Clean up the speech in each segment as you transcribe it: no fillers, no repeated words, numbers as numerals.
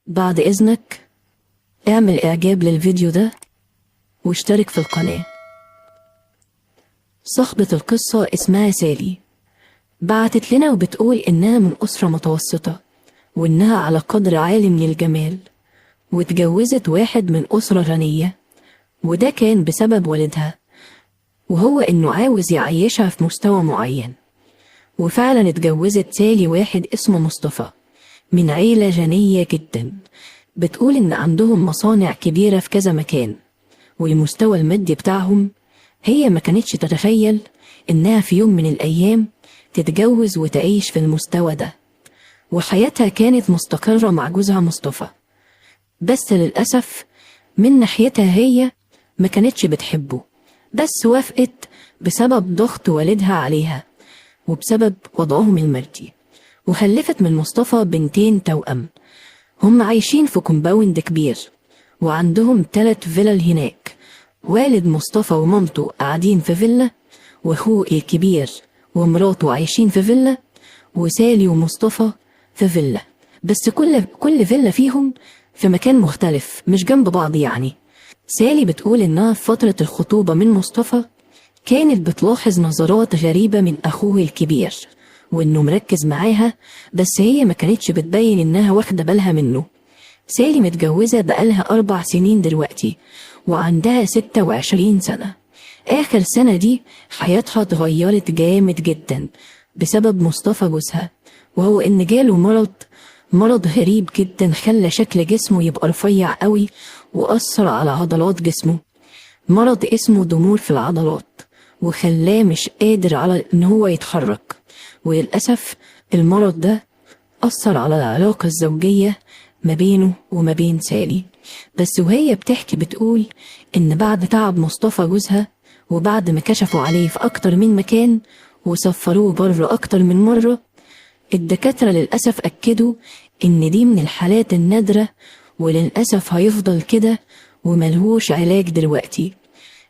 بعد إذنك اعمل إعجاب للفيديو ده واشترك في القناة. صاحبة القصة اسمها سالي، بعتت لنا وبتقول إنها من أسرة متوسطة وإنها على قدر عالي من الجمال، واتجوزت واحد من أسرة غنية، وده كان بسبب والدها، وهو إنه عاوز يعيشها في مستوى معين. وفعلا اتجوزت سالي واحد اسمه مصطفى من عيلة غنية جدا، بتقول إن عندهم مصانع كبيرة في كذا مكان، والمستوى المادي بتاعهم هي ما كانتش تتخيل إنها في يوم من الأيام تتجوز وتعيش في المستوى ده، وحياتها كانت مستقرة مع جوزها مصطفى. بس للأسف من ناحيتها هي ما كانتش بتحبه، بس وافقت بسبب ضغط والدها عليها وبسبب وضعهم المادي، وخلفت من مصطفى بنتين توأم. هم عايشين في كومباوند كبير وعندهم 3 فيلل هناك. والد مصطفى ومامته قاعدين في فيلا، واخوه الكبير ومراته عايشين في فيلا، وسالي ومصطفى في فيلا، بس كل فيلا فيهم في مكان مختلف مش جنب بعض يعني. سالي بتقول إنها في فترة الخطوبة من مصطفى كانت بتلاحظ نظرات غريبة من أخوه الكبير، وإنه مركز معاها، بس هي ما كانتش بتبين إنها واخدة بالها منه. سالي متجوزة بقالها 4 سنين دلوقتي وعندها 26 سنة. آخر سنة دي حياتها اتغيرت جامد جدا بسبب مصطفى جوزها، وهو إن جاله مرض غريب جدا خلى شكل جسمه يبقى رفيع قوي وأثر على عضلات جسمه. مرض اسمه ضمور في العضلات، وخلاه مش قادر على إن هو يتحرك. وللأسف المرض ده أثر على العلاقة الزوجية ما بينه وما بين سالي. بس وهي بتحكي بتقول إن بعد تعب مصطفى جوزها، وبعد ما كشفوا عليه في أكتر من مكان وسفروه بره أكتر من مرة، الدكاترة للأسف أكدوا إن دي من الحالات النادرة، وللأسف هيفضل كده وملهوش علاج دلوقتي.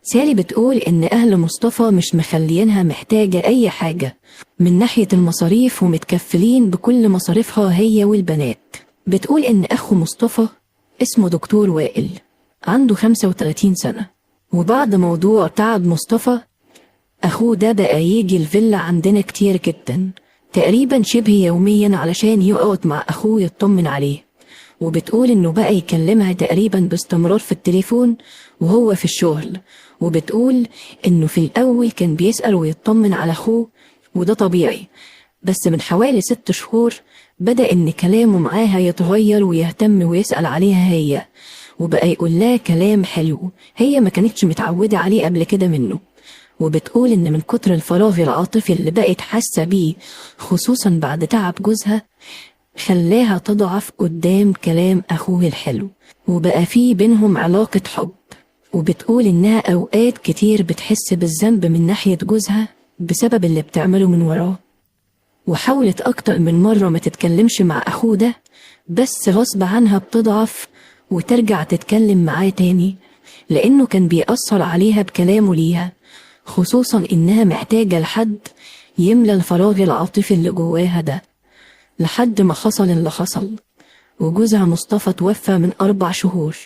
سالي بتقول إن أهل مصطفى مش مخلينها محتاجة أي حاجة من ناحية المصاريف، ومتكفلين بكل مصاريفها هي والبنات. بتقول إن أخو مصطفى اسمه دكتور وائل، عنده 35 سنة، وبعد موضوع تعب مصطفى أخوه ده بقى يجي الفيلا عندنا كتير جدا، تقريبا شبه يوميا، علشان يقعد مع أخوه يطمن عليه. وبتقول إنه بقى يكلمها تقريبا باستمرار في التليفون وهو في الشغل. وبتقول إنه في الأول كان بيسأل ويطمن على أخوه، وده طبيعي، بس من حوالي 6 شهور بدأ إن كلامه معاها يتغير ويهتم ويسأل عليها هي، وبقى يقول لها كلام حلو هي ما كانتش متعودة عليه قبل كده منه. وبتقول إن من كتر الفراغ العاطفي اللي بقت حاسة بيه خصوصا بعد تعب جوزها خلاها تضعف قدام كلام أخوه الحلو، وبقى فيه بينهم علاقة حب. وبتقول إنها أوقات كتير بتحس بالذنب من ناحية جوزها بسبب اللي بتعمله من وراه، وحاولت أكتر من مرة ما تتكلمش مع أخوه ده، بس غصب عنها بتضعف وترجع تتكلم معاه تاني، لأنه كان بيأثر عليها بكلامه ليها، خصوصا إنها محتاجة لحد يملى الفراغ العاطفي اللي جواها ده. لحد ما حصل اللي حصل، وجوزها مصطفى توفى من 4 شهور،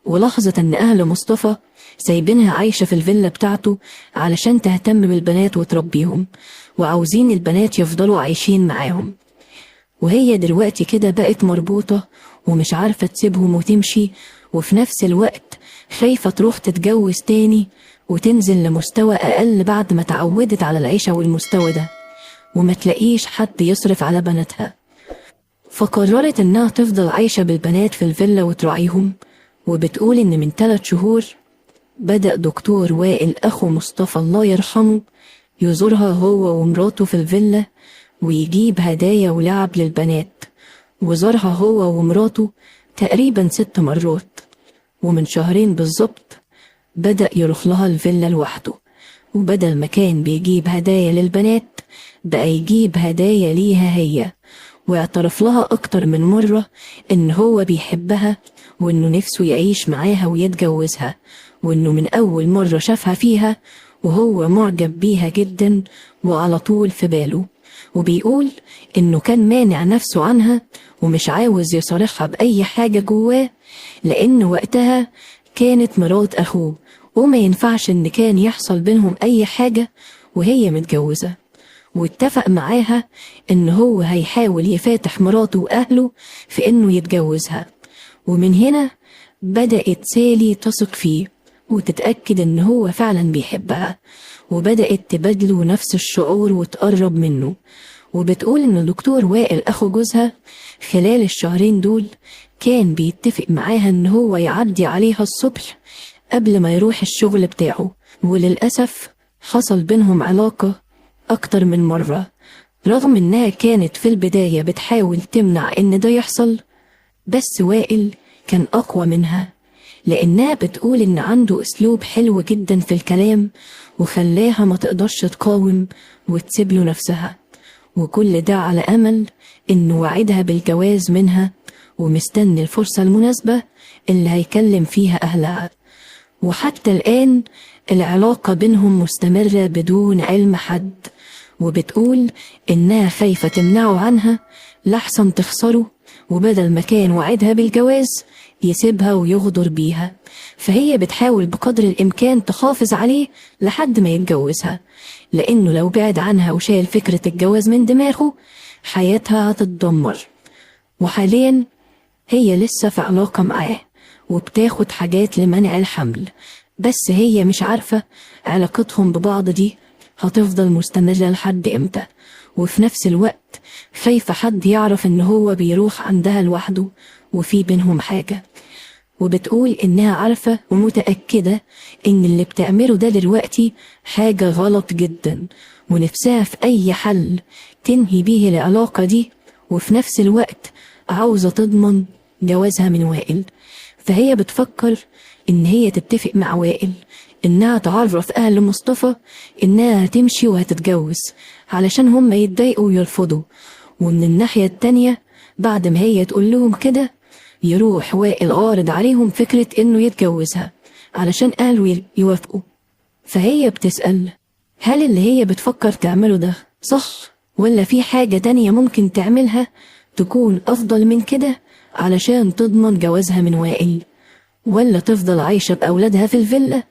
ولاحظت إن أهل مصطفى سايبينها عايشة في الفيلا بتاعته علشان تهتم بالبنات وتربيهم، وعاوزين البنات يفضلوا عايشين معاهم. وهي دلوقتي كده بقت مربوطة ومش عارفة تسيبهم وتمشي، وفي نفس الوقت خايفة تروح تتجوز تاني وتنزل لمستوى أقل بعد ما تعودت على العيشة والمستوى ده، وما تلاقيش حد يصرف على بناتها. فقررت إنها تفضل عايشة بالبنات في الفيلا وتراعيهم. وبتقول إن من 3 شهور بدأ دكتور وائل أخو مصطفى الله يرحمه يزورها هو ومراته في الفيلا ويجيب هدايا ولعب للبنات، وزارها هو ومراته تقريبا 6 مرات. ومن 2 شهر بالظبط بدأ يروح لها الفيلا لوحده، وبدل ما كان بيجيب هدايا للبنات بقى يجيب هدايا ليها هي، واعترف لها أكتر من مرة إن هو بيحبها وإنه نفسه يعيش معاها ويتجوزها، وإنه من أول مرة شافها فيها وهو معجب بيها جدا وعلى طول في باله. وبيقول إنه كان مانع نفسه عنها ومش عاوز يصارحها بأي حاجة جواه، لأن وقتها كانت مرات أخوه وما ينفعش إن كان يحصل بينهم أي حاجة وهي متجوزة. واتفق معاها إن هو هيحاول يفاتح مراته وأهله في إنه يتجوزها. ومن هنا بدأت سالي تثق فيه وتتأكد إن هو فعلا بيحبها، وبدأت تبادله نفس الشعور وتقرب منه. وبتقول إن الدكتور وائل أخو جوزها خلال الشهرين دول كان بيتفق معاها إن هو يعدي عليها الصبح قبل ما يروح الشغل بتاعه. وللأسف حصل بينهم علاقة أكتر من مرة، رغم إنها كانت في البداية بتحاول تمنع إن ده يحصل، بس وائل كان أقوى منها، لأنها بتقول إن عنده أسلوب حلو جدا في الكلام وخلاها ما تقدرش تقاوم وتسيب له نفسها. وكل ده على أمل إنه وعدها بالجواز منها ومستني الفرصة المناسبة اللي هيكلم فيها أهلها. وحتى الآن العلاقة بينهم مستمرة بدون علم حد، وبتقول إنها خايفة تمنعه عنها لحسن تخسره، وبدل ما كان وعدها بالجواز يسيبها ويغدر بيها، فهي بتحاول بقدر الإمكان تحافظ عليه لحد ما يتجوزها، لأنه لو بعد عنها وشال فكرة الجواز من دماغه حياتها هتتدمر. وحاليا هي لسه في علاقة معاه وبتاخد حاجات لمنع الحمل، بس هي مش عارفة علاقتهم ببعض دي هتفضل مستمرة لحد امتى، وفي نفس الوقت خايفة حد يعرف ان هو بيروح عندها لوحده وفي بينهم حاجة. وبتقول انها عارفة ومتأكدة ان اللي بتعمله ده دلوقتي حاجة غلط جدا، ونفسها في اي حل تنهي بيه العلاقة دي، وفي نفس الوقت عاوزة تضمن جوازها من وائل. فهي بتفكر ان هي تتفق مع وائل انها تعرف اهل مصطفى انها هتمشي وهتتجوز علشان هم يتضايقوا ويرفضوا، ومن الناحية التانية بعد ما هي تقول لهم كده يروح وائل عارض عليهم فكرة انه يتجوزها علشان اهله يوافقوا. فهي بتسأل هل اللي هي بتفكر تعمله ده صح، ولا في حاجة تانية ممكن تعملها تكون افضل من كده علشان تضمن جوازها من وائل، ولا تفضل عايشة بأولادها في الفيلا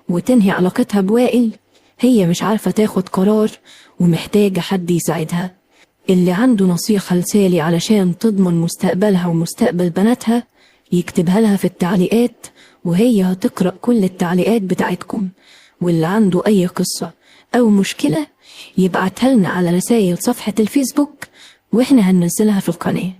وتنهي علاقتها بوائل. هي مش عارفة تاخد قرار ومحتاجة حد يساعدها. اللي عنده نصيحة لسالي علشان تضمن مستقبلها ومستقبل بناتها يكتبها لها في التعليقات، وهي هتقرأ كل التعليقات بتاعتكم. واللي عنده أي قصة أو مشكلة يبعتها لنا على رسائل صفحة الفيسبوك وإحنا هننزلها في القناة.